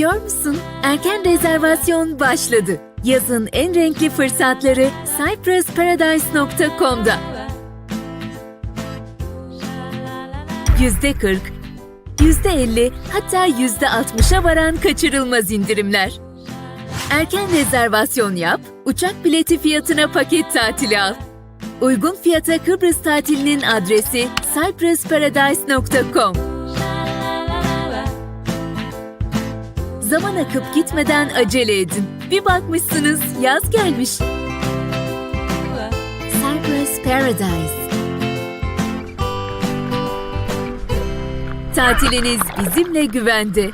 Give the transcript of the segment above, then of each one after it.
Biliyor musun? Erken rezervasyon başladı. Yazın en renkli fırsatları cyprusparadise.com'da. %40, %50 hatta %60'a varan kaçırılmaz indirimler. Erken rezervasyon yap, uçak bileti fiyatına paket tatili al. Uygun fiyata Kıbrıs tatilinin adresi cyprusparadise.com. Zaman akıp gitmeden acele edin. Bir bakmışsınız yaz gelmiş. Cyprus Paradise. Tatiliniz bizimle güvende.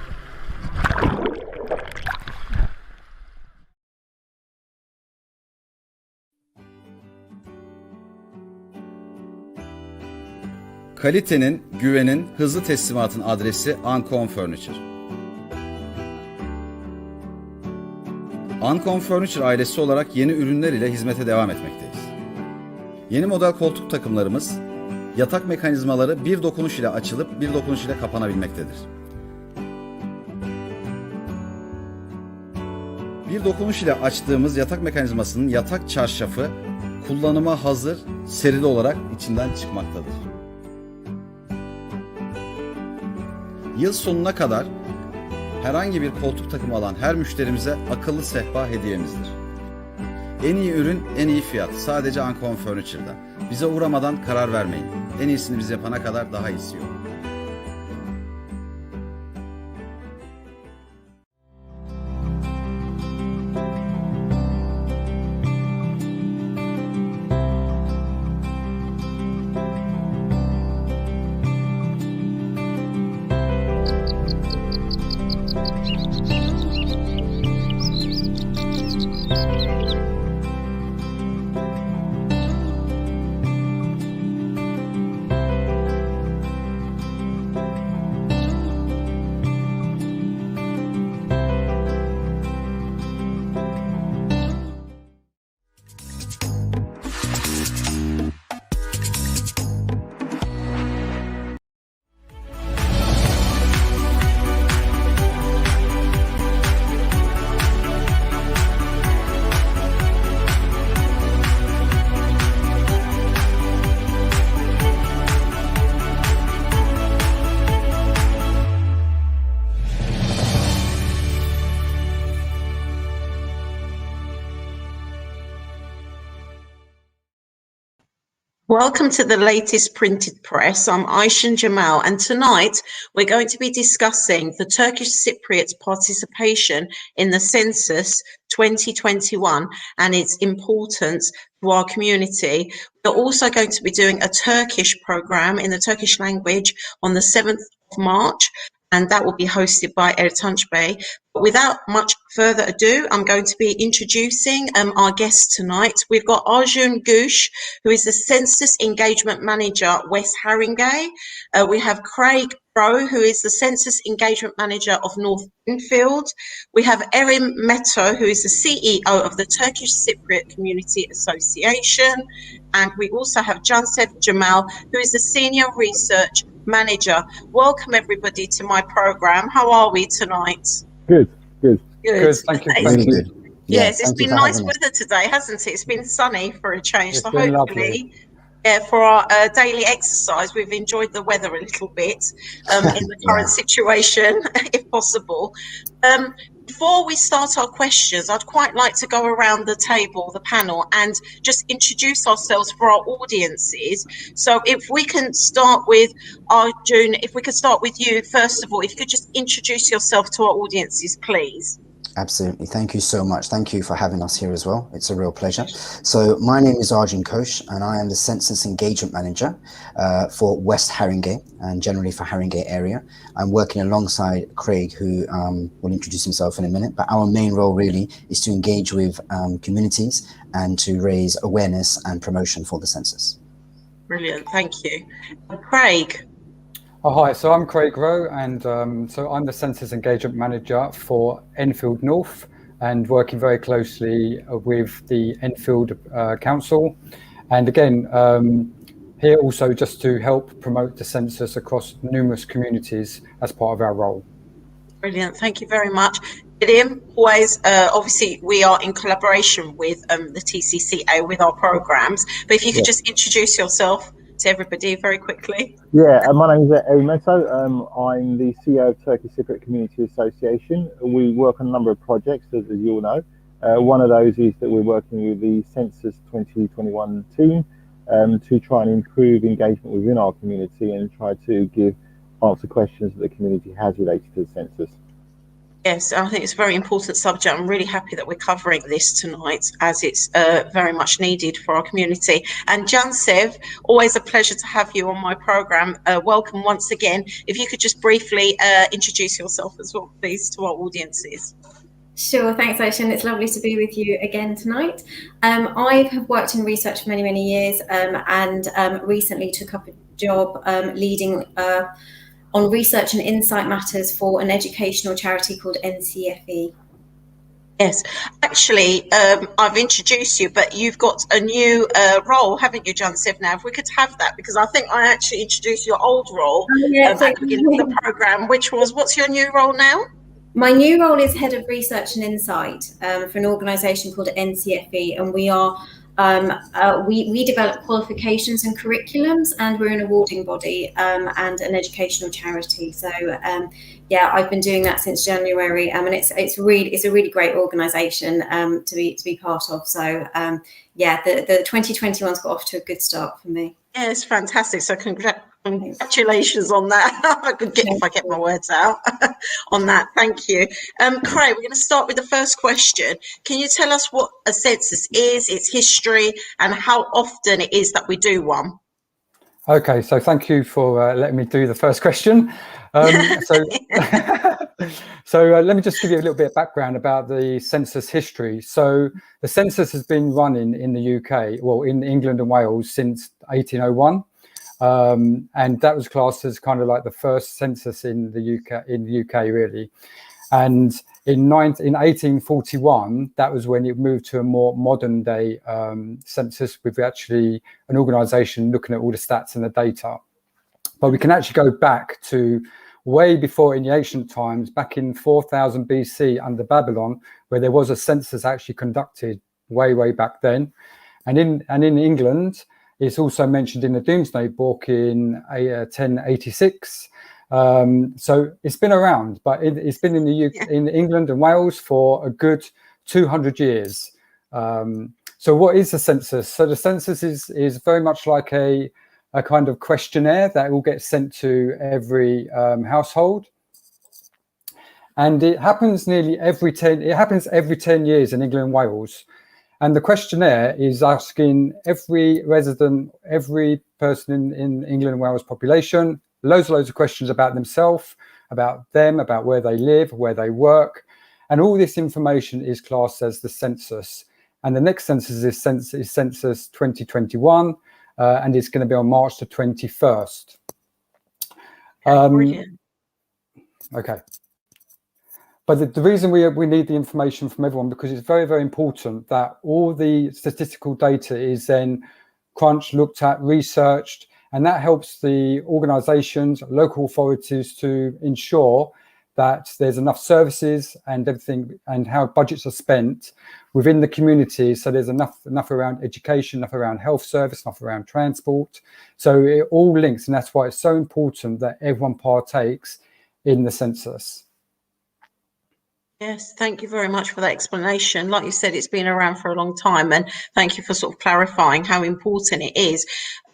Kalitenin, güvenin, hızlı teslimatın adresi Ancon Furniture. Ancon Furniture ailesi olarak yeni ürünler ile hizmete devam etmekteyiz. Yeni model koltuk takımlarımız, yatak mekanizmaları bir dokunuş ile açılıp bir dokunuş ile kapanabilmektedir. Bir dokunuş ile açtığımız yatak mekanizmasının yatak çarşafı kullanıma hazır, serili olarak içinden çıkmaktadır. Yıl sonuna kadar herhangi bir koltuk takımı alan her müşterimize akıllı sehpa hediyemizdir. En iyi ürün, en iyi fiyat. Sadece Ancon Furniture'da. Bize uğramadan karar vermeyin. En iyisini biz yapana kadar daha iyisi yok. Welcome to the latest printed press. I'm Arjun Jemal, and tonight we're going to be discussing the Turkish Cypriot participation in the Census 2021 and its importance to our community. We're also going to be doing a Turkish program in the Turkish language on the 7th of March, and that will be hosted by Erim. But without much further ado, I'm going to be introducing our guests tonight. We've got Arjun Ghosh, who is the Census Engagement Manager, West Haringey. We have Craig Rowe, who is the Census Engagement Manager of North Enfield. We have Erim Metto, who is the CEO of the Turkish Cypriot Community Association. And we also have Jansev Jemal, who is the Senior Research Manager. Welcome everybody to my program. How are we tonight? Good. Thank you. Thank you. Yes, it's been nice weather today, hasn't it? It's been sunny for a change. It's so been hopefully, for our daily exercise, we've enjoyed the weather a little bit in the current situation, if possible. Before we start our questions, I'd quite like to go around the table, the panel, and just introduce ourselves for our audiences. So if we can start with Arjun, if we could start with you, first of all, if you could just introduce yourself to our audiences, please. Absolutely. Thank you so much. Thank you for having us here as well. It's a real pleasure. So my name is Arjun Ghosh, and I am the Census Engagement Manager for West Haringey and generally for Haringey area. I'm working alongside Craig, who will introduce himself in a minute, but our main role really is to engage with communities and to raise awareness and promotion for the census. Brilliant. Thank you. Craig. Oh, hi, so I'm Craig Rowe, and so I'm the Census Engagement Manager for Enfield North, and working very closely with the Enfield Council. And again, here also just to help promote the census across numerous communities as part of our role. Brilliant. Thank you very much. Erim, always, obviously, we are in collaboration with the TCCA with our programs. But if you could just introduce yourself to everybody very quickly. Yeah, my name is Erim Metto. I'm the CEO of Turkish Cypriot Community Association. We work on a number of projects, as you all know. One of those is that we're working with the Census 2021 team to try and improve engagement within our community and try to answer questions that the community has related to the census. Yes, I think it's a very important subject. I'm really happy that we're covering this tonight, as it's very much needed for our community. And Jansev, always a pleasure to have you on my programme. Welcome once again. If you could just briefly introduce yourself as well, please, to our audiences. Sure, thanks, Ocean. It's lovely to be with you again tonight. I have worked in research for many, many years and recently took up a job leading on research and insight matters for an educational charity called NCFE. Yes, actually, I've introduced you, but you've got a new role, haven't you, Jansev? Now, if we could have that, because I think I actually introduced your old role at the beginning of the programme, which was, what's your new role now? My new role is Head of Research and Insight for an organisation called NCFE, and we are we develop qualifications and curriculums, and we're an awarding body and an educational charity. So yeah, I've been doing that since January, and it's a really great organisation to be part of. So yeah, the 2021's got off to a good start for me. Yeah, it's fantastic. So congratulations on that. If I get my words out on that. Thank you. Craig, we're going to start with the first question. Can you tell us what a census is, its history, and how often it is that we do one? Okay, so thank you for letting me do the first question. So let me just give you a little bit of background about the census history. So the census has been running in the UK, well, in England and Wales since 1801. And that was classed as kind of like the first census in the UK really. And in 1841, that was when it moved to a more modern day census with actually an organisation looking at all the stats and the data. But we can actually go back to way before, in the ancient times, back in 4000 BC under Babylon, where there was a census actually conducted way back then. And in England, it's also mentioned in the Domesday Book in 1086. So it's been around, but it's been in the UK, in England and Wales for a good 200 years. So what is the census? So the census is very much like a kind of questionnaire that will get sent to every household. And it happens every 10 years in England and Wales. And the questionnaire is asking every resident, every person in England and Wales population, loads of questions about themselves, about them, about where they live, where they work. And all this information is classed as the census. And the next census is Census 2021, and it's going to be on March the 21st. Okay. But the reason we need the information from everyone, because it's very important that all the statistical data is then crunched, looked at, researched, and that helps the organisations, local authorities to ensure that there's enough services and everything, and how budgets are spent within the community. So there's enough around education, enough around health service, enough around transport. So it all links, and that's why it's so important that everyone partakes in the census. Yes, thank you very much for that explanation. Like you said, it's been around for a long time, and thank you for sort of clarifying how important it is.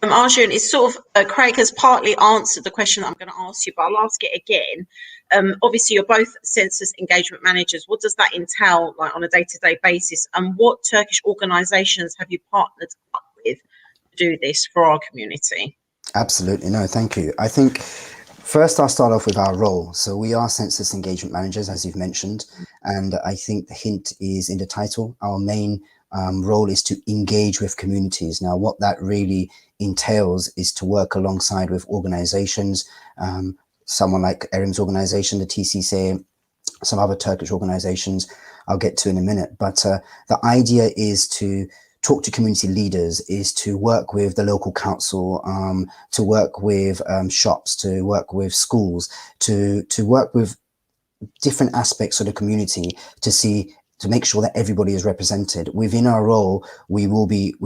Arjun, it's sort of, Craig has partly answered the question that I'm going to ask you, but I'll ask it again. Obviously, you're both census engagement managers. What does that entail, like on a day-to-day basis, and what Turkish organisations have you partnered up with to do this for our community? Absolutely, no, thank you. I think first, I'll start off with our role. So we are census engagement managers, as you've mentioned, and I think the hint is in the title. Our main role is to engage with communities. Now, what that really entails is to work alongside with organizations, someone like Erim's organization, the TCCA, some other Turkish organizations I'll get to in a minute. But the idea is to talk to community leaders, is to work with the local council, to work with shops, to work with schools, to work with different aspects of the community to make sure that everybody is represented. Within our role, we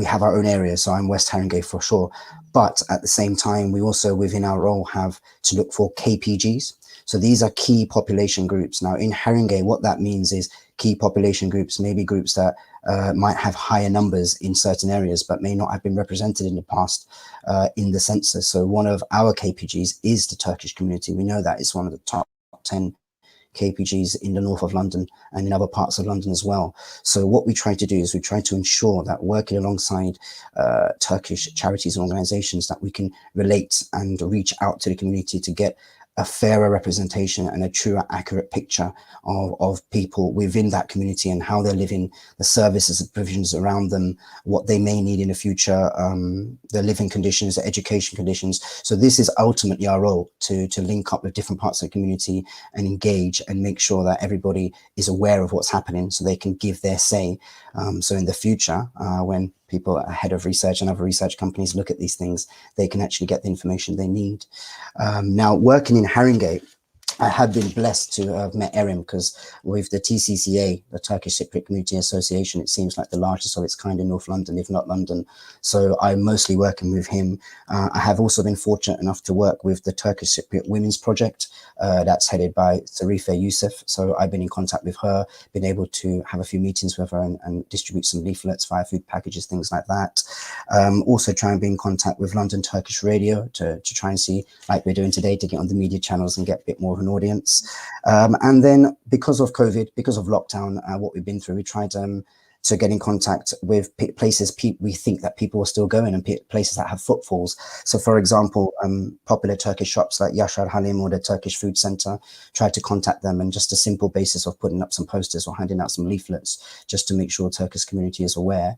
have our own area. So I'm West Haringey for sure. But at the same time, we also within our role have to look for KPGs. So these are key population groups. Now in Haringey, what that means is key population groups, maybe groups that might have higher numbers in certain areas, but may not have been represented in the past in the census. So one of our KPGs is the Turkish community. We know that it's one of the top 10 KPGs in the north of London and in other parts of London as well. So what we try to do is we try to ensure that working alongside Turkish charities and organizations, that we can relate and reach out to the community to get a fairer representation and a truer, accurate picture of people within that community and how they're living, the services and provisions around them, what they may need in the future, their living conditions, their education conditions. So this is ultimately our role, to link up with different parts of the community and engage and make sure that everybody is aware of what's happening so they can give their say. So in the future, when people ahead of research and other research companies look at these things, they can actually get the information they need. Now, working in Haringey, I have been blessed to have met Erim, because with the TCCA, the Turkish Cypriot Community Association, it seems like the largest of its kind in North London, if not London. So I'm mostly working with him. I have also been fortunate enough to work with the Turkish Cypriot Women's Project that's headed by Zarife Youssef. So I've been in contact with her, been able to have a few meetings with her and distribute some leaflets via food packages, things like that. Also try and be in contact with London Turkish Radio to try and see, like we're doing today, to get on the media channels and get a bit more of an audience. And then because of COVID, because of lockdown, what we've been through, we tried to get in contact with places we think that people are still going, and places that have footfalls. So for example, popular Turkish shops like Yashar Halim or the Turkish Food Centre, tried to contact them, and just a simple basis of putting up some posters or handing out some leaflets just to make sure the Turkish community is aware.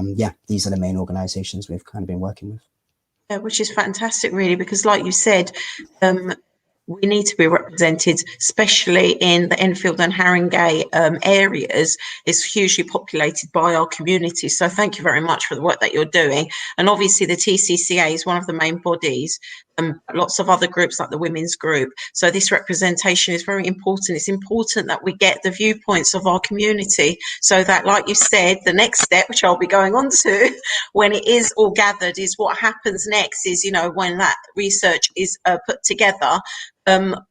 Yeah, these are the main organisations we've kind of been working with. Yeah, which is fantastic, really, because like you said, we need to be represented, especially in the Enfield and Haringey areas. It's hugely populated by our community. So thank you very much for the work that you're doing. And obviously the TCCA is one of the main bodies, lots of other groups like the women's group. So this representation is very important. It's important that we get the viewpoints of our community, so that, like you said, the next step, which I'll be going on to when it is all gathered, is what happens next is, you know, when that research is put together,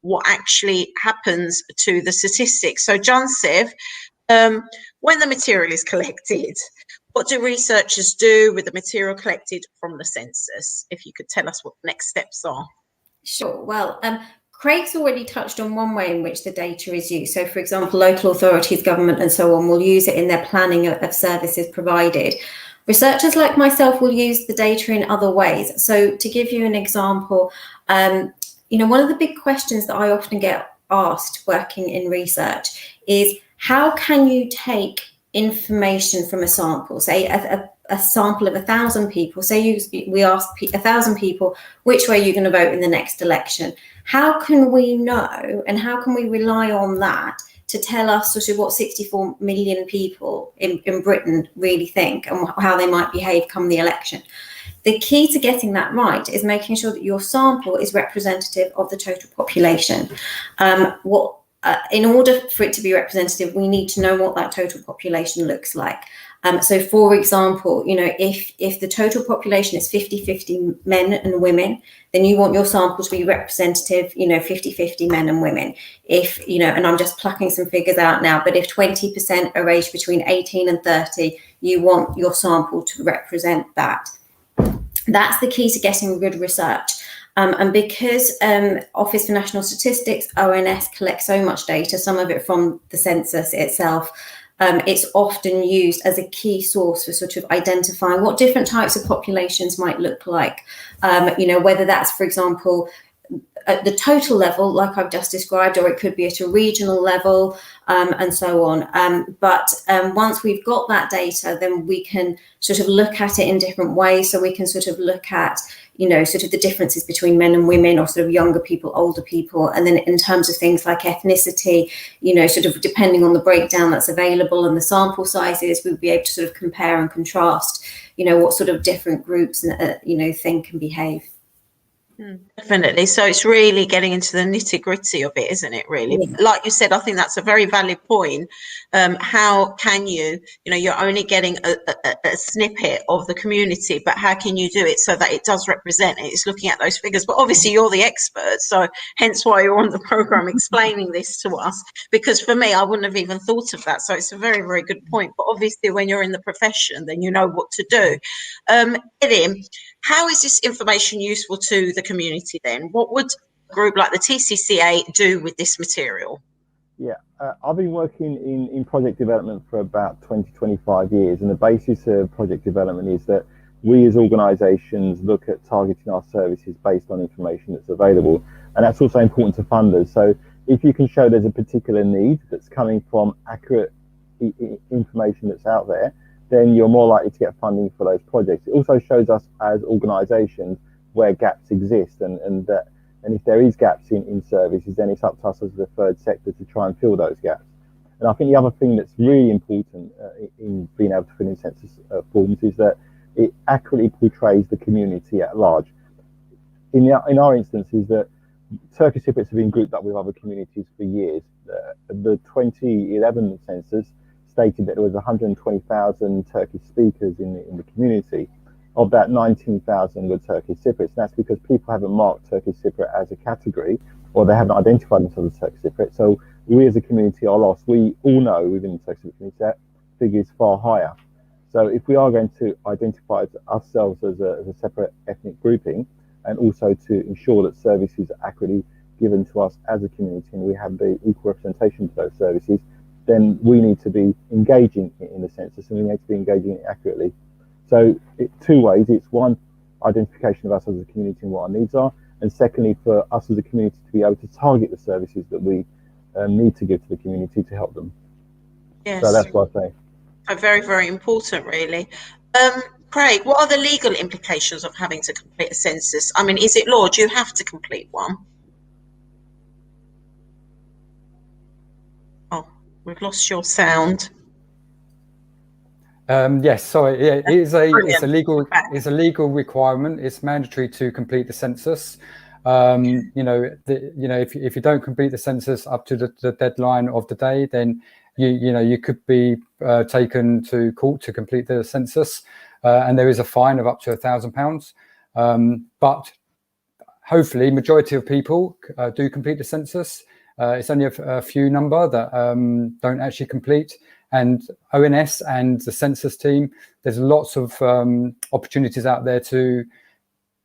what actually happens to the statistics. So Jansev, when the material is collected, what do researchers do with the material collected from the census? If you could tell us what the next steps are. Sure. Well, Craig's already touched on one way in which the data is used. So, for example, local authorities, government and so on will use it in their planning of services provided. Researchers like myself will use the data in other ways. So to give you an example, you know, one of the big questions that I often get asked working in research is, how can you take information from a sample, say a sample of 1,000 people, say we ask 1,000 people, which way you're going to vote in the next election. How can we know, and how can we rely on that to tell us sort of what 64 million people in Britain really think and how they might behave come the election? The key to getting that right is making sure that your sample is representative of the total population. In order for it to be representative, we need to know what that total population looks like. So, for example, you know, if the total population is 50-50 men and women, then you want your sample to be representative, you know, 50-50 men and women. If, you know, and I'm just plucking some figures out now, but if 20% are aged between 18 and 30, you want your sample to represent that. That's the key to getting good research. And because Office for National Statistics, ONS, collects so much data, some of it from the census itself, it's often used as a key source for sort of identifying what different types of populations might look like. You know, whether that's, for example, at the total level, like I've just described, or it could be at a regional level, and so on. But once we've got that data, then we can sort of look at it in different ways. So we can sort of look at, you know, sort of the differences between men and women, or sort of younger people, older people. And then in terms of things like ethnicity, you know, sort of depending on the breakdown that's available and the sample sizes, we'll be able to sort of compare and contrast, you know, what sort of different groups, you know, think and behave. Definitely. So it's really getting into the nitty gritty of it, isn't it? Really, Yeah. like you said, I think that's a very valid point. How can you, you're only getting a snippet of the community, but how can you do it so that it does represent it? It's looking at those figures, but obviously you're the expert, so hence why you're on the program explaining this to us. Because for me, I wouldn't have even thought of that. So it's a very, very good point. But obviously, when you're in the profession, then you know what to do. Erim, how is this information useful to the community then? What would a group like the TCCA do with this material? Yeah, I've been working in project development for about 25 years, and the basis of project development is that we as organisations look at targeting our services based on information that's available, and that's also important to funders. So if you can show there's a particular need that's coming from accurate information that's out there, then you're more likely to get funding for those projects. It also shows us as organisations where gaps exist, and if there is gaps in services, then it's up to us as the third sector to try and fill those gaps. And I think the other thing that's really important in being able to fill in census forms is that it accurately portrays the community at large. In our instance is that Turkish Cypriots have been grouped up with other communities for years. The 2011 census stated that there was 120,000 Turkish speakers in the community. Of that, 19,000 were Turkish Cypriots. And that's because people haven't marked Turkish Cypriot as a category, or they haven't identified themselves as Turkish Cypriot. So we as a community are lost. We all know within the Turkish Cypriot community that figure is far higher. So if we are going to identify ourselves as a separate ethnic grouping, and also to ensure that services are accurately given to us as a community and we have the equal representation of those services, then we need to be engaging in the census, and we need to be engaging it accurately. So two ways. It's one, identification of us as a community and what our needs are, and secondly, for us as a community to be able to target the services that we need to give to the community to help them. Yes. So that's what I say. Very, very important, really. Craig, what are the legal implications of having to complete a census? I mean, is it law? Do you have to complete one? Oh, we've lost your sound. Yes, sorry. Yeah, it's a legal requirement. It's mandatory to complete the census. If you don't complete the census up to the deadline of the day, then you could be taken to court to complete the census, and there is a fine of up to £1,000. But hopefully, majority of people do complete the census. It's only a few number that don't actually complete. And ONS and the census team, there's lots of opportunities out there to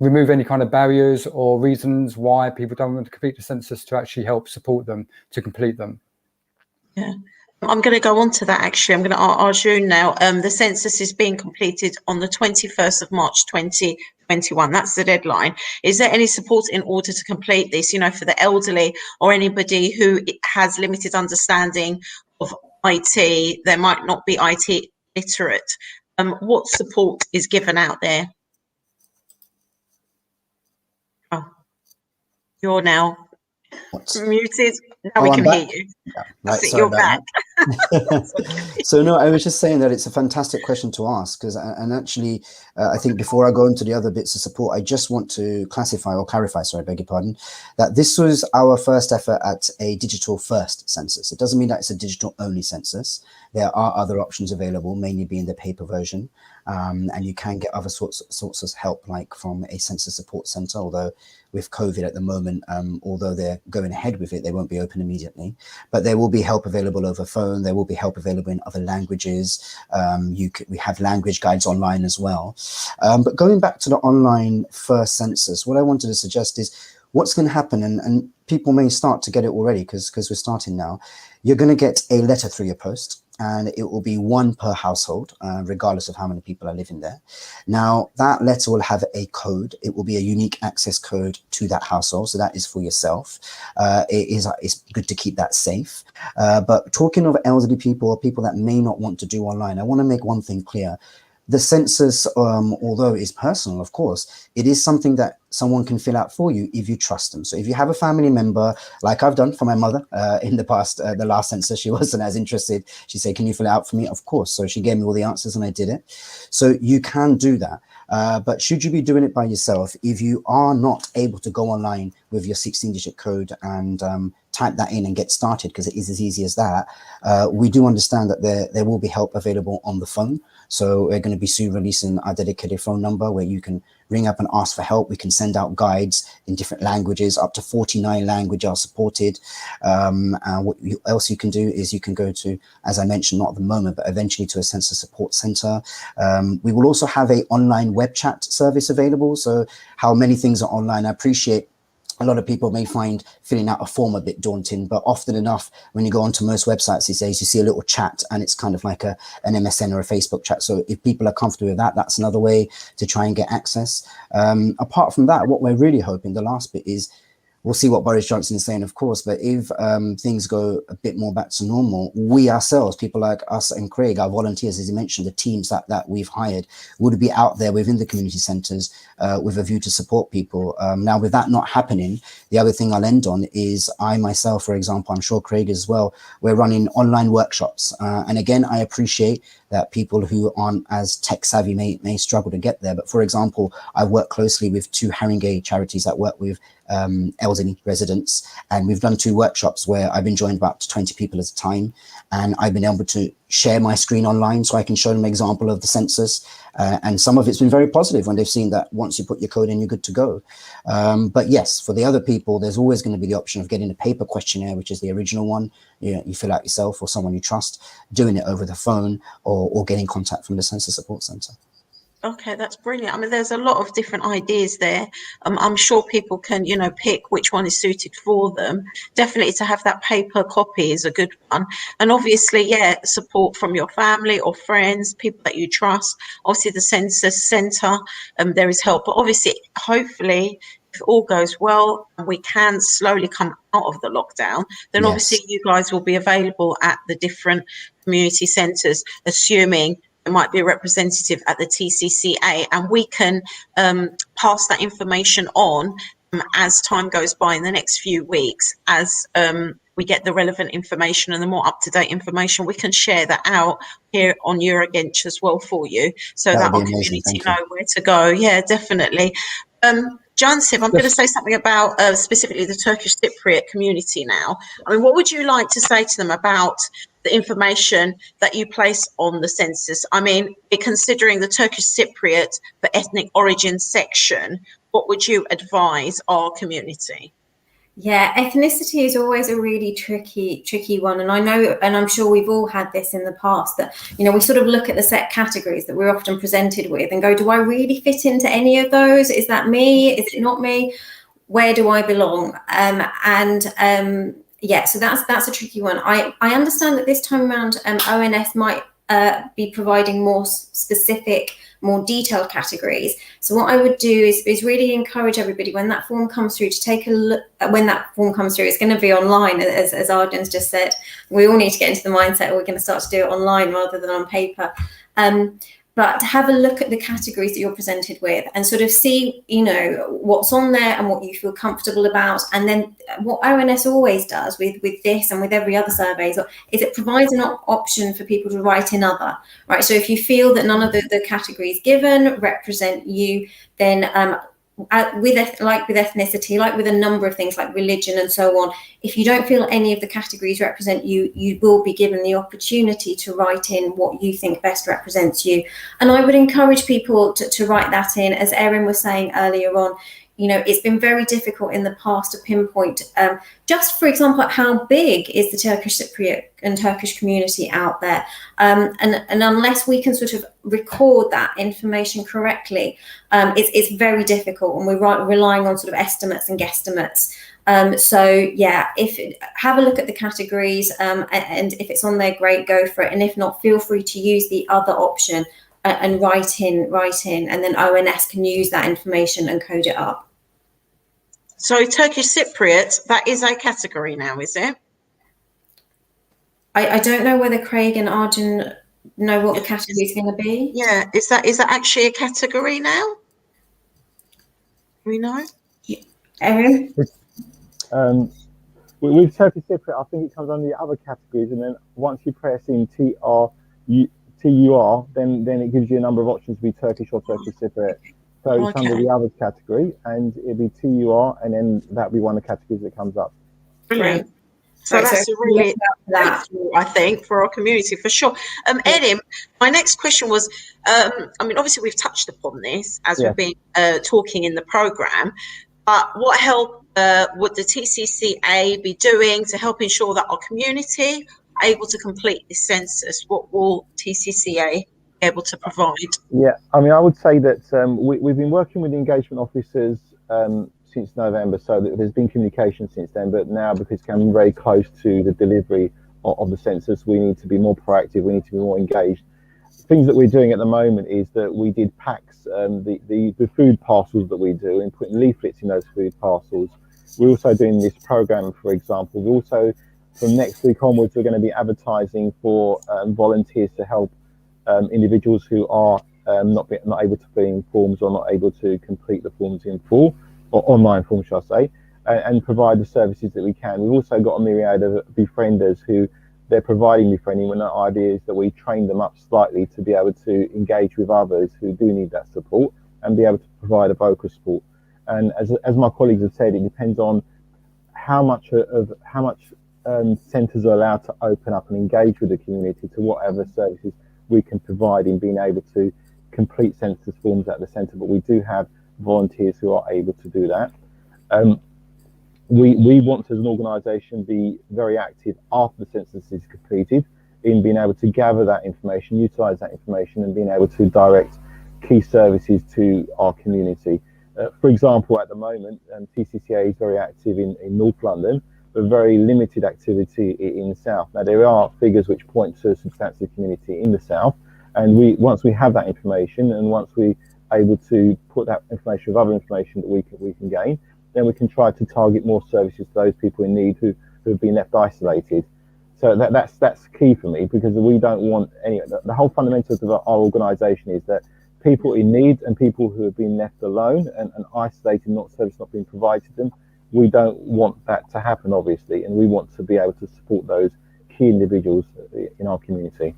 remove any kind of barriers or reasons why people don't want to complete the census, to actually help support them to complete them. Yeah, I'm going to go on to that actually. I'm going to ask Arjun now. The census is being completed on the 21st of March 2021. That's the deadline. Is there any support in order to complete this, for the elderly or anybody who has limited understanding of IT? There might not be IT literate. What support is given out there? Oh, you're now muted. Now we can hear you. Yeah, right, you're back. So no, I was just saying that it's a fantastic question to ask, and actually I think before I go into the other bits of support, I just want to clarify, sorry, beg your pardon, that this was our first effort at a digital first census. It doesn't mean that it's a digital only census. There are other options available, mainly being the paper version, and you can get other sorts of help, like from a census support center, although with COVID at the moment, although they're going ahead with it, they won't be open immediately. But there will be help available over phone. There will be help available in other languages. We have language guides online as well. But going back to the online first census, what I wanted to suggest is what's going to happen, and people may start to get it already because we're starting now. You're going to get a letter through your post, and it will be one per household, regardless of how many people are living there. Now, that letter will have a code. It will be a unique access code to that household. So that is for yourself. It's good to keep that safe. But talking of elderly people or people that may not want to do online, I want to make one thing clear. the census, although it is personal, of course, it is something that someone can fill out for you if you trust them. So if you have a family member, like I've done for my mother in the past, the last census, she wasn't as interested. She said, can you fill it out for me? Of course. So she gave me all the answers and I did it. So you can do that. But should you be doing it by yourself, if you are not able to go online with your 16-digit code and type that in and get started, because it is as easy as that, we do understand that there will be help available on the phone. So we're going to be soon releasing our dedicated phone number where you can ring up and ask for help. We can send out guides in different languages. Up to 49 languages are supported. What else you can do is you can go to, as I mentioned, not at the moment, but eventually to a census support center. We will also have an online web chat service available. So how many things are online, I appreciate a lot of people may find filling out a form a bit daunting, but often enough, when you go onto most websites these days, you see a little chat and it's kind of like an MSN or a Facebook chat. So if people are comfortable with that, that's another way to try and get access. Apart from that, what we're really hoping, the last bit is, we'll see what Boris Johnson is saying, of course, but if things go a bit more back to normal, we ourselves, people like us and Craig, our volunteers, as you mentioned, the teams that we've hired, would be out there within the community centres with a view to support people. Now, with that not happening, the other thing I'll end on is I myself, for example, I'm sure Craig as well, we're running online workshops. And again, I appreciate that people who aren't as tech savvy may struggle to get there. But for example, I work closely with 2 Haringey charities that work with elderly residents, and we've done 2 workshops where I've been joined about up to 20 people at a time, and I've been able to share my screen online so I can show them an example of the census, and some of it's been very positive when they've seen that once you put your code in, you're good to go. But yes, for the other people, there's always going to be the option of getting a paper questionnaire, which is the original one. You fill out yourself or someone you trust, doing it over the phone, or getting contact from the Census Support Centre. Okay, that's brilliant. I mean, there's a lot of different ideas there. I'm sure people can, pick which one is suited for them. Definitely to have that paper copy is a good one. And obviously, support from your family or friends, people that you trust. Obviously, the Census Centre, there is help. But obviously, hopefully, if all goes well and we can slowly come out of the lockdown, then Yes. obviously you guys will be available at the different community centres, assuming might be a representative at the TCCA, and we can pass that information on as time goes by in the next few weeks, as we get the relevant information and the more up-to-date information, we can share that out here on Eurogench as well for you, so that our community know where to go. Yeah, definitely. Jansev, I'm going to say something about specifically the Turkish Cypriot community now. I mean, what would you like to say to them about the information that you place on the census? I mean, considering the Turkish Cypriot for ethnic origin section, what would you advise our community? Yeah, ethnicity is always a really tricky one. And I know, and I'm sure we've all had this in the past, that, we sort of look at the set categories that we're often presented with and go, do I really fit into any of those? Is that me? Is it not me? Where do I belong? Yeah, so that's a tricky one. I understand that this time around, ONS might be providing more specific, more detailed categories. So what I would do is really encourage everybody, when that form comes through, to take a look. When that form comes through, it's going to be online, as Arjun's just said. We all need to get into the mindset we're going to start to do it online rather than on paper. But have a look at the categories that you're presented with and sort of see, what's on there and what you feel comfortable about. And then what ONS always does with this and with every other survey is it provides an option for people to write in other, right? So if you feel that none of the categories given represent you, then with ethnicity, like with a number of things like religion and so on, if you don't feel any of the categories represent you, you will be given the opportunity to write in what you think best represents you. And I would encourage people to write that in. As Erim was saying earlier on, it's been very difficult in the past to pinpoint, just for example, how big is the Turkish Cypriot and Turkish community out there? And unless we can sort of record that information correctly, it's very difficult, and we're relying on sort of estimates and guesstimates. Have a look at the categories, and if it's on there, great, go for it. And if not, feel free to use the other option and write in, and then ONS can use that information and code it up. So Turkish Cypriot, that is a category now, is it? I don't know whether Craig and Arjun know what the category is going to be? Yeah, is that actually a category now? Do we know? Erim? With Turkish Cypriot, I think it comes under the other categories, and then once you press in TUR, then it gives you a number of options to be Turkish or Turkish Cypriot. So it's under the others category, and it'll be TUR, and then that'll be one of the categories that comes up. Brilliant. So that's a really breakthrough, I think, for our community, for sure. Erim, my next question was, I mean, obviously we've touched upon this as we've been talking in the programme, but what help would the TCCA be doing to help ensure that our community are able to complete this census? What will TCCA be able to provide? Yeah, I mean, I would say that we've been working with the engagement officers since November, so that there's been communication since then, but now because it's coming very close to the delivery of the census, we need to be more proactive, we need to be more engaged. Things that we're doing at the moment is that we did packs, the food parcels that we do, and putting leaflets in those food parcels. We're also doing this program, for example. We're also, from next week onwards, we're going to be advertising for volunteers to help individuals who are not able to fill in forms or not able to complete the forms in full, or online forms, shall I say, and provide the services that we can. We've also got a myriad of befrienders who they're providing befriending, when the idea is that we train them up slightly to be able to engage with others who do need that support and be able to provide a vocal support. And as my colleagues have said, it depends on how much centres are allowed to open up and engage with the community to whatever services we can provide in being able to complete census forms at the centre. But we do have volunteers who are able to do that. We want to, as an organisation, be very active after the census is completed in being able to gather that information, utilise that information, and being able to direct key services to our community. For example, at the moment, TCCA is very active in North London, but very limited activity in the South. Now, there are figures which point to a substantial community in the South, and once we have that information, and once we're able to put that information with other information that we can gain, then we can try to target more services to those people in need who have been left isolated. So that's key for me, because we don't want the whole fundamentals of our organisation is that people in need and people who have been left alone and isolated, service not being provided to them, we don't want that to happen, obviously, and we want to be able to support those key individuals in our community.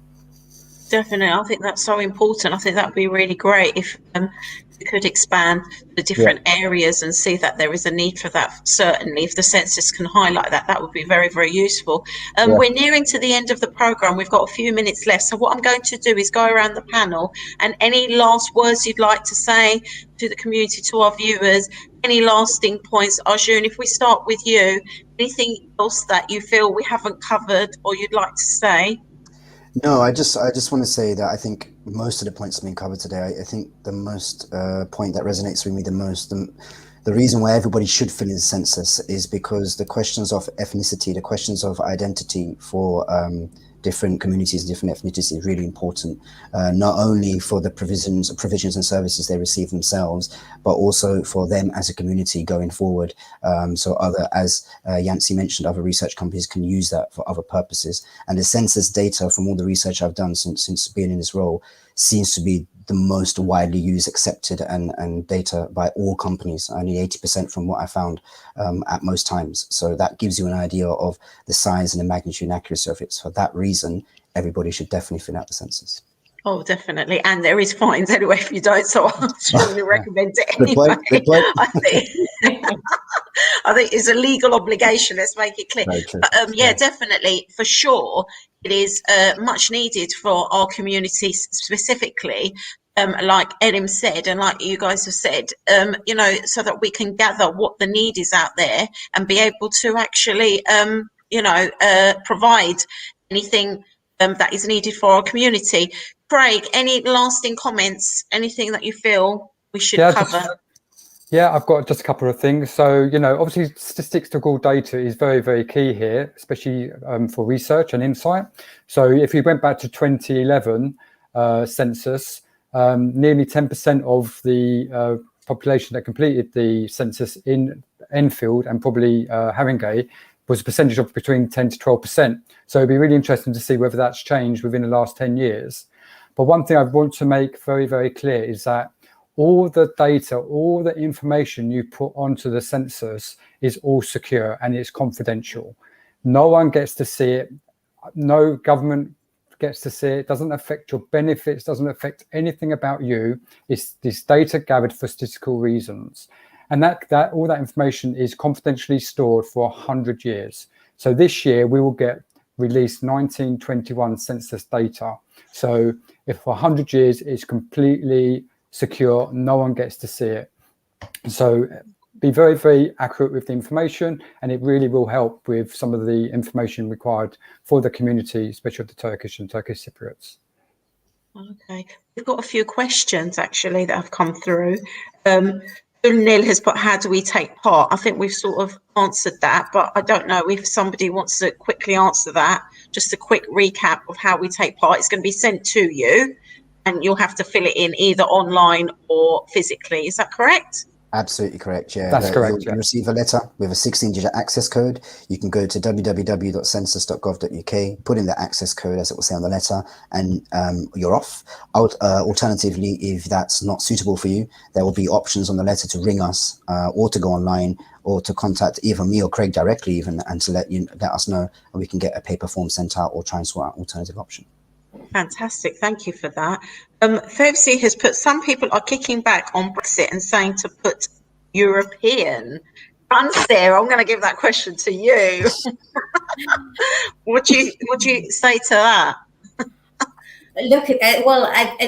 Definitely, I think that's so important. I think that would be really great if we could expand the different areas and see that there is a need for that. Certainly, if the census can highlight that, that would be very, very useful. We're nearing to the end of the programme. We've got a few minutes left. So what I'm going to do is go around the panel, and any last words you'd like to say to the community, to our viewers, any lasting points? Arjun, if we start with you, anything else that you feel we haven't covered or you'd like to say? No, I just want to say that I think most of the points have been covered today. I think the most point that resonates with me the most, the reason why everybody should fill in the census is because the questions of ethnicity, the questions of identity for different communities, different ethnicities is really important, not only for the provisions and services they receive themselves, but also for them as a community going forward. So as Jansev mentioned, other research companies can use that for other purposes. And the census data, from all the research I've done since being in this role, seems to be the most widely used, accepted, and data by all companies, only 80% from what I found at most times. So that gives you an idea of the size and the magnitude and accuracy of it. So for that reason, everybody should definitely fill out the census. Oh, definitely. And there is fines anyway if you don't, so I strongly recommend it anyway. Good point. I think it's a legal obligation, let's make it clear. But, definitely, for sure, it is much needed for our community specifically, like Erim said, and like you guys have said, so that we can gather what the need is out there and be able to actually, provide anything that is needed for our community. Craig, any lasting comments, anything that you feel we should cover? I've got just a couple of things. So, obviously statistical data is very, very key here, especially for research and insight. So if we went back to 2011 census, nearly 10% of the population that completed the census in Enfield and probably Haringey was a percentage of between 10 to 12%. So it'd be really interesting to see whether that's changed within the last 10 years. But one thing I want to make very, very clear is that all the data, all the information you put onto the census is all secure and it's confidential. No one gets to see it. No government gets to see it. It doesn't affect your benefits, doesn't affect anything about you. It's this data gathered for statistical reasons. And that all that information is confidentially stored for 100 years. So this year we will get released 1921 census data. So if for 100 years it's completely secure, no one gets to see it. So be very, very accurate with the information, and it really will help with some of the information required for the community, especially the Turkish and Turkish Cypriots. Okay, we've got a few questions actually that have come through. Neil has put, how do we take part? I think we've sort of answered that, but I don't know if somebody wants to quickly answer that. Just a quick recap of how we take part. It's going to be sent to you and you'll have to fill it in either online or physically. Is that correct? Absolutely correct. Yeah, that's correct. You'll receive a letter with a 16-digit access code. You can go to www.census.gov.uk, put in the access code as it will say on the letter, and you're off. Alternatively, if that's not suitable for you, there will be options on the letter to ring us or to go online or to contact either me or Craig directly even, and to let us know, and we can get a paper form sent out or try and sort out an alternative option. Fantastic, thank you for that. Fevzi has put, some people are kicking back on Brexit and saying to put European. Sarah, I'm going to give that question to you. What do you say to that? Look, at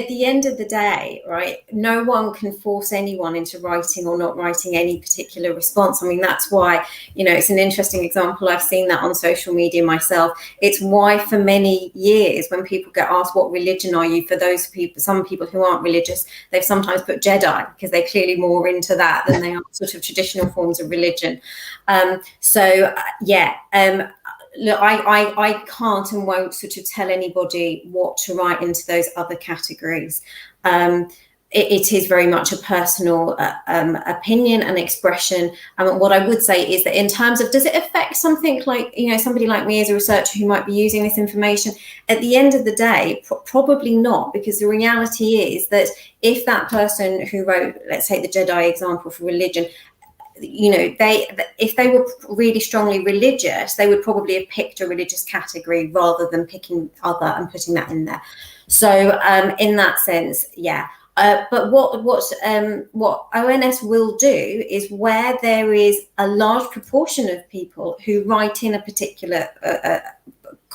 the end of the day, right, no one can force anyone into writing or not writing any particular response. I mean, that's why, it's an interesting example. I've seen that on social media myself. It's why for many years when people get asked, what religion are you? For those people, some people who aren't religious, they've sometimes put Jedi because they're clearly more into that than they are sort of traditional forms of religion. Look, I can't and won't sort of tell anybody what to write into those other categories. It is very much a personal opinion and expression. What I would say is that in terms of, does it affect something like, somebody like me as a researcher who might be using this information? At the end of the day, probably not, because the reality is that if that person who wrote, let's take the Jedi example for religion, if they were really strongly religious, they would probably have picked a religious category rather than picking other and putting that in there. So in that sense, yeah. But what ONS will do is, where there is a large proportion of people who write in a particular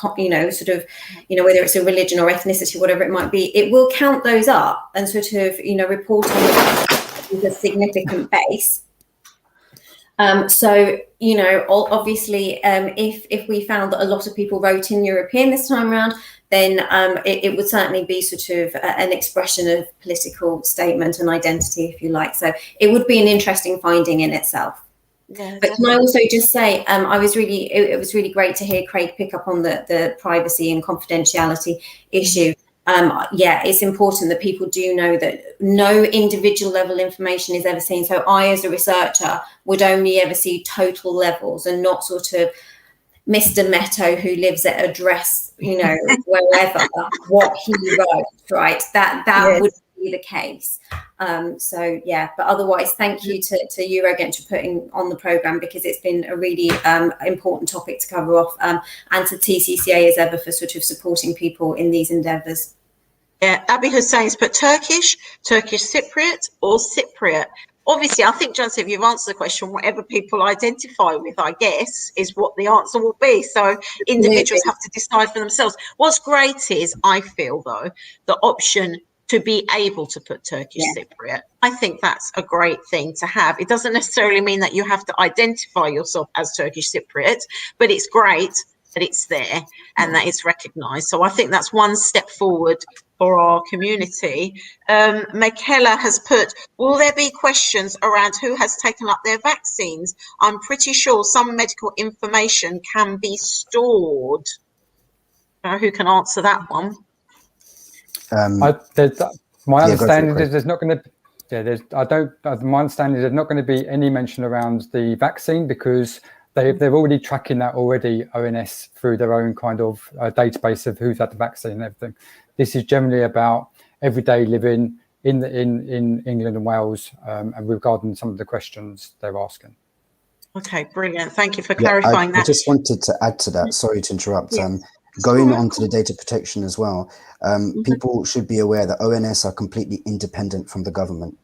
whether it's a religion or ethnicity, whatever it might be, it will count those up and sort of report on with a significant base. Obviously, if we found that a lot of people wrote in European this time around, then it would certainly be sort of an expression of political statement and identity, if you like. So it would be an interesting finding in itself. Yeah, but can I also just say, it was really great to hear Craig pick up on the privacy and confidentiality issue. It's important that people do know that no individual level information is ever seen. So I, as a researcher, would only ever see total levels and not sort of Mr. Metto, who lives at address, wherever, what he wrote, right? That yes. Would be the case. But otherwise, thank you to Eurogent for putting on the programme, because it's been a really important topic to cover off, and to TCCA as ever for sort of supporting people in these endeavours. Yeah, Abby Hussein's put Turkish Cypriot or Cypriot. Obviously, I think, Jansev, you've answered the question. Whatever people identify with, I guess, is what the answer will be. So individuals have to decide for themselves. What's great is, I feel, though, the option to be able to put Turkish Cypriot. I think that's a great thing to have. It doesn't necessarily mean that you have to identify yourself as Turkish Cypriot, but it's great that it's there and that it's recognised. So I think that's one step forward for our community. Michaela has put, will there be questions around who has taken up their vaccines? I'm pretty sure some medical information can be stored. Who can answer that one? My understanding is there's not going to. My understanding is there's not going to be any mention around the vaccine, because they're already tracking that already, ONS, through their own kind of database of who's had the vaccine and everything. This is generally about everyday living in England and Wales, and regarding some of the questions they're asking. Okay, brilliant. Thank you for clarifying that. I just wanted to add to that. Sorry to interrupt. Going on to the data protection as well, people should be aware that ONS are completely independent from the government.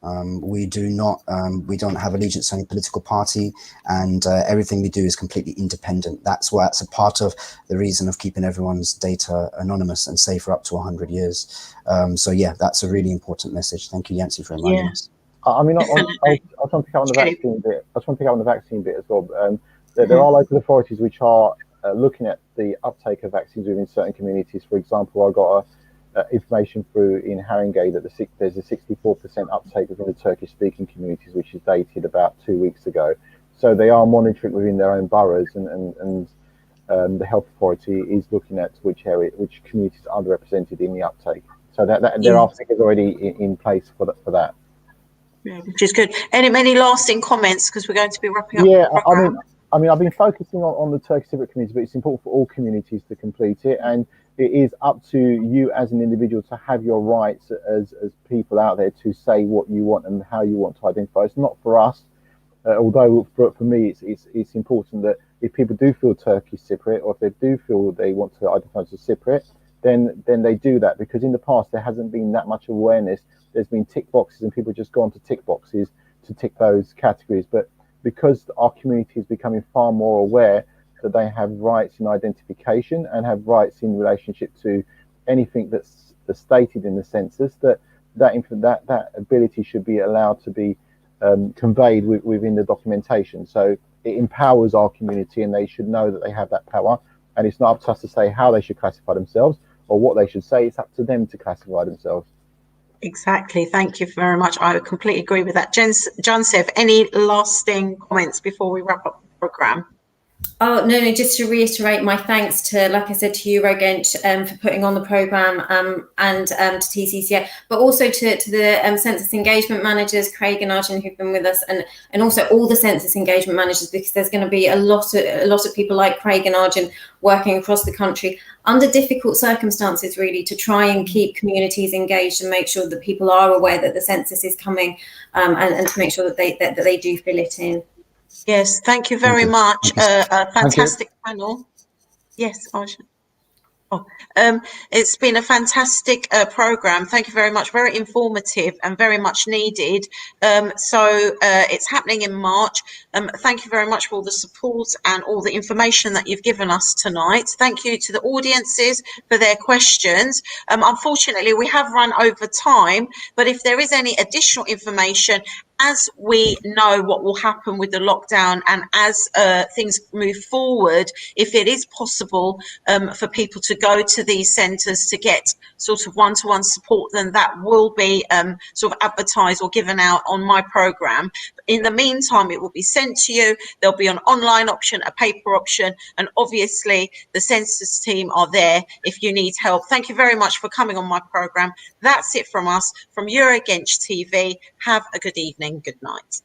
We don't have allegiance to any political party, and everything we do is completely independent. That's a part of the reason of keeping everyone's data anonymous and safe for up to 100 years. So yeah, that's a really important message. Thank you, Yancy, for reminding us. I mean, I just want to pick up on the vaccine bit. I just want to pick up on the vaccine bit as well. There are local authorities which are looking at the uptake of vaccines within certain communities. For example, I got information through in Haringey that there's a 64% uptake within the Turkish-speaking communities, which is dated about 2 weeks ago. So they are monitoring within their own boroughs, and the health authority is looking at which communities are underrepresented in the uptake. So that there are figures already in place for that. Yeah, which is good. Any lasting comments, because we're going to be wrapping up? Yeah, I mean, I've been focusing on the Turkish Cypriot community, but it's important for all communities to complete it, and it is up to you as an individual to have your rights as people out there to say what you want and how you want to identify. It's not for us, although for me, it's important that if people do feel Turkish Cypriot, or if they do feel they want to identify as a Cypriot, then they do that, because in the past there hasn't been that much awareness. There's been tick boxes, and people just go on to tick boxes to tick those categories. But because our community is becoming far more aware that they have rights in identification and have rights in relationship to anything that's stated in the census, that ability should be allowed to be conveyed within the documentation. So it empowers our community, and they should know that they have that power. And it's not up to us to say how they should classify themselves or what they should say. It's up to them to classify themselves. Exactly. Thank you very much. I completely agree with that. Jansev, any lasting comments before we wrap up the programme? Oh, no, just to reiterate my thanks to, like I said, to you, Rogench, for putting on the programme, and to TCCA, but also to the census engagement managers, Craig and Arjun, who've been with us, and also all the census engagement managers, because there's going to be a lot of people like Craig and Arjun working across the country under difficult circumstances, really, to try and keep communities engaged and make sure that people are aware that the census is coming, and to make sure that they do fill it in. Yes, thank you very much. A fantastic panel. Yes, Arjun. It's been a fantastic programme. Thank you very much. Very informative and very much needed. So it's happening in March. Thank you very much for all the support and all the information that you've given us tonight. Thank you to the audiences for their questions. Unfortunately, we have run over time, but if there is any additional information, as we know what will happen with the lockdown, and as things move forward, if it is possible for people to go to these centres to get sort of one-to-one support, then that will be sort of advertised or given out on my programme. In the meantime, it will be sent to you. There'll be an online option, a paper option, and obviously the census team are there if you need help. Thank you very much for coming on my programme. That's it from us, from Eurogench TV. Have a good evening. Good night.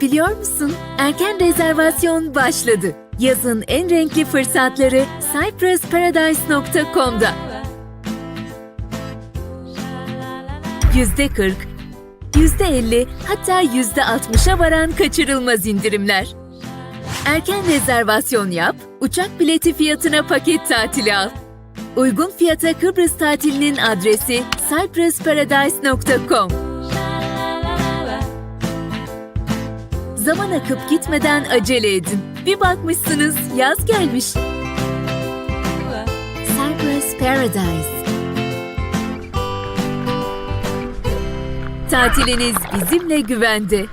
Biliyor musun? Erken rezervasyon başladı. Yazın en renkli fırsatları cyprusparadise.com'da. %40, %50 hatta %60'a varan kaçırılmaz indirimler. Erken rezervasyon yap, uçak bileti fiyatına paket tatili al. Uygun fiyata Kıbrıs tatilinin adresi cyprusparadise.com. Zaman akıp gitmeden acele edin. Bir bakmışsınız yaz gelmiş. Cyprus Paradise. Tatiliniz bizimle güvende.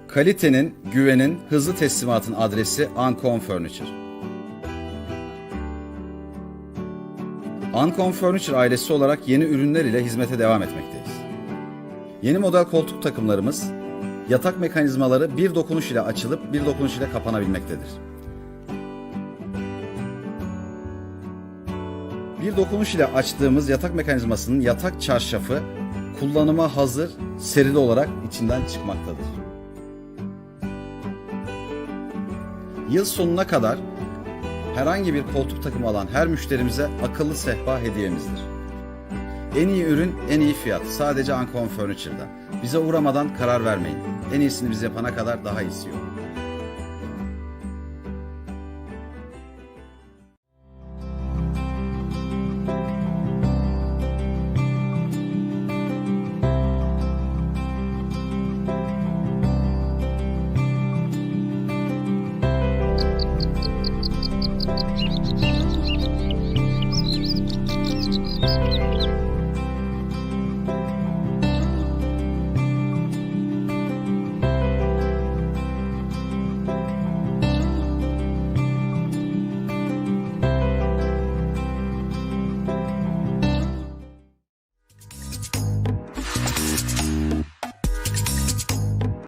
Kalitenin, güvenin, hızlı teslimatın adresi Ancon Furniture. Ancon Furniture ailesi olarak yeni ürünler ile hizmete devam etmekteyiz. Yeni model koltuk takımlarımız, yatak mekanizmaları bir dokunuş ile açılıp bir dokunuş ile kapanabilmektedir. Bir dokunuş ile açtığımız yatak mekanizmasının yatak çarşafı kullanıma hazır, serili olarak içinden çıkmaktadır. Yıl sonuna kadar herhangi bir koltuk takımı alan her müşterimize akıllı sehpa hediyemizdir. En iyi ürün, en iyi fiyat. Sadece Ancon Furniture'da. Bize uğramadan karar vermeyin. En iyisini biz yapana kadar daha iyisi yok.